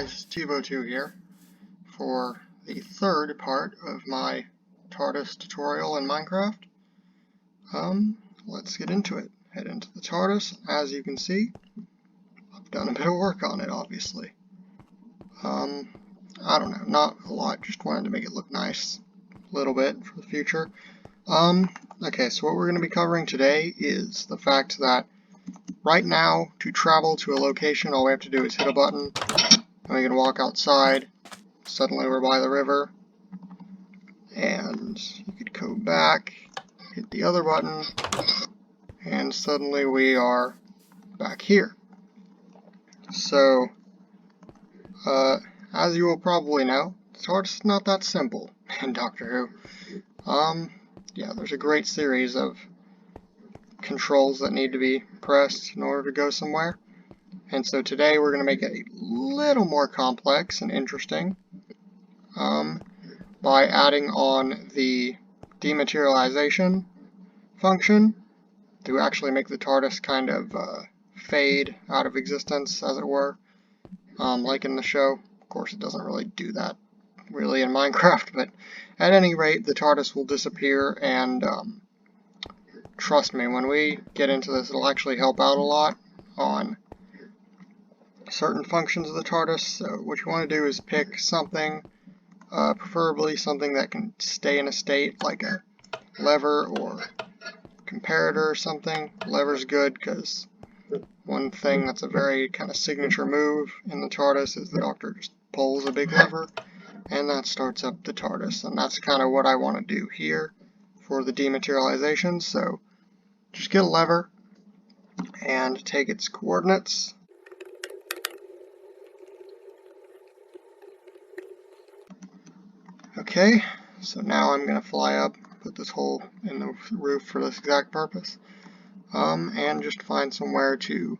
guys, TiVo2 here for the third part of my TARDIS tutorial in Minecraft. Let's get into it. Head into the TARDIS. As you can see, I've done a bit of work on it, obviously. I don't know, not a lot, just wanted to make it look nice a little bit for the future. Okay, so what we're going to be covering today is the fact that right now, to travel to a location, all we have to do is hit a button, and we can walk outside. Suddenly we're by the river, and you could go back, hit the other button, and suddenly we are back here. So, as you will probably know, the TARDIS is not that simple in Doctor Who. Yeah, there's a great series of controls that need to be pressed in order to go somewhere. And so today we're going to make it a little more complex and interesting by adding on the dematerialization function to actually make the TARDIS kind of fade out of existence, as it were, like in the show. Of course, it doesn't really do that really in Minecraft, but at any rate, the TARDIS will disappear, and trust me, when we get into this, it'll actually help out a lot on certain functions of the TARDIS. So what you want to do is pick something, preferably something that can stay in a state, like a lever or comparator or something. Lever's good because one thing that's a very kind of signature move in the TARDIS is the Doctor just pulls a big lever, and that starts up the TARDIS, and that's kind of what I want to do here for the dematerialization. So just get a lever and take its coordinates. Okay, so now I'm going to fly up, put this hole in the roof for this exact purpose, and just find somewhere to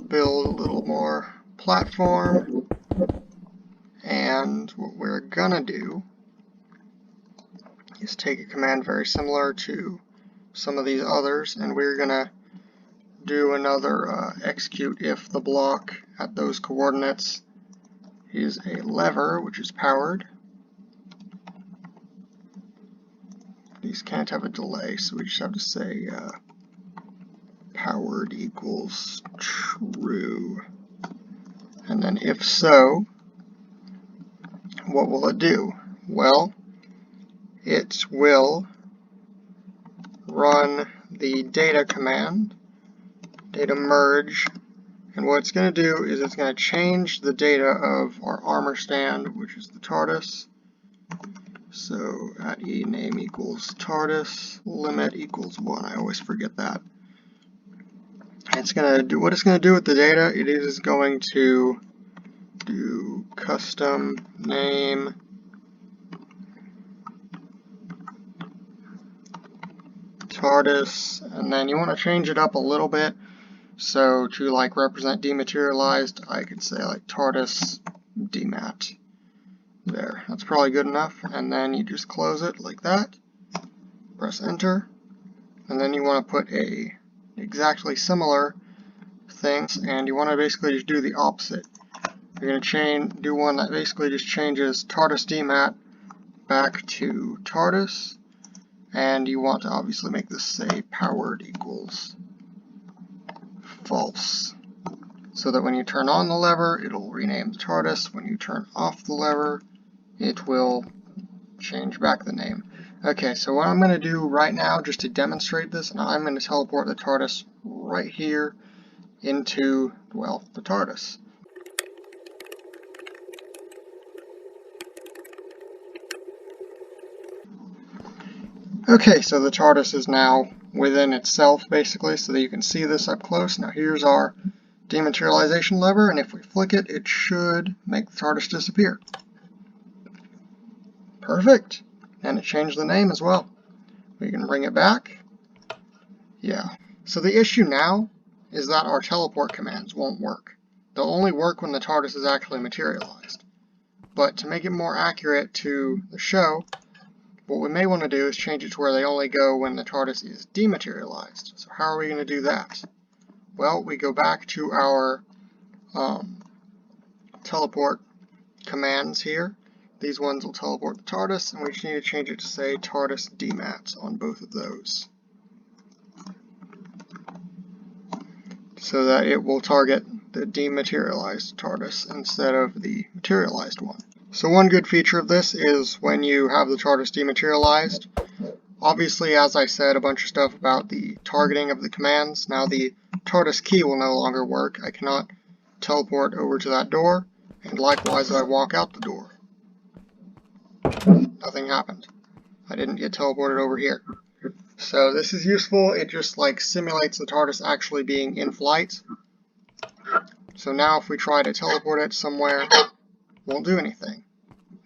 build a little more platform. And what we're going to do is take a command very similar to some of these others, and we're going to do another execute if the block at those coordinates is a lever, which is powered. These can't have a delay, so we just have to say powered equals true. And then if so, what will it do? Well, it will run the data command, data merge, and what it's going to do is it's going to change the data of our armor stand, which is the TARDIS. So at e name equals TARDIS, limit equals 1. I always forget that. It's going to do what it's going to do with the data. It is going to do custom name TARDIS, and then you want to change it up a little bit. So to like represent dematerialized, I could say like TARDIS demat. There, that's probably good enough. And then you just close it like that. Press enter, and then you want to put a exactly similar thing, and you want to basically just do the opposite. You're going to do one that basically just changes TARDIS demat back to TARDIS, and you want to obviously make this say powered equals false, so that when you turn on the lever, it'll rename the TARDIS. When you turn off the lever, it will change back the name. Okay, so what I'm going to do right now, just to demonstrate this, and I'm going to teleport the TARDIS right here into, well, the TARDIS. Okay, so the TARDIS is now within itself, basically, so that you can see this up close. Now here's our dematerialization lever, and if we flick it, it should make the TARDIS disappear. Perfect! And it changed the name as well. We can bring it back. Yeah. So the issue now is that our teleport commands won't work. They'll only work when the TARDIS is actually materialized. But to make it more accurate to the show, what we may want to do is change it to where they only go when the TARDIS is dematerialized. So how are we going to do that? Well, we go back to our teleport commands here. These ones will teleport the TARDIS, and we just need to change it to say TARDIS demat on both of those, so that it will target the dematerialized TARDIS instead of the materialized one. So one good feature of this is when you have the TARDIS dematerialized, obviously, as I said, a bunch of stuff about the targeting of the commands. Now the TARDIS key will no longer work. I cannot teleport over to that door, and likewise if I walk out the door, nothing happened. I didn't get teleported over here. So this is useful. It just like simulates the TARDIS actually being in flight. So now if we try to teleport it somewhere, it won't do anything.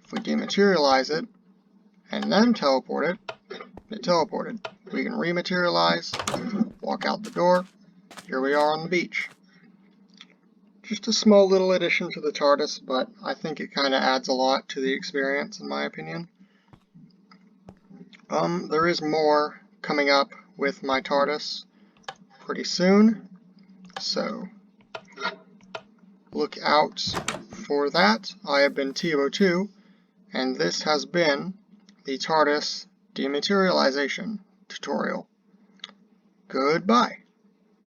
If we dematerialize it and then teleport it, it teleported. We can rematerialize, walk out the door. Here we are on the beach. Just a small little addition to the TARDIS, but I think it kind of adds a lot to the experience, in my opinion. There is more coming up with my TARDIS pretty soon, so look out for that. I have been TO2, and this has been the TARDIS Dematerialization tutorial. Goodbye.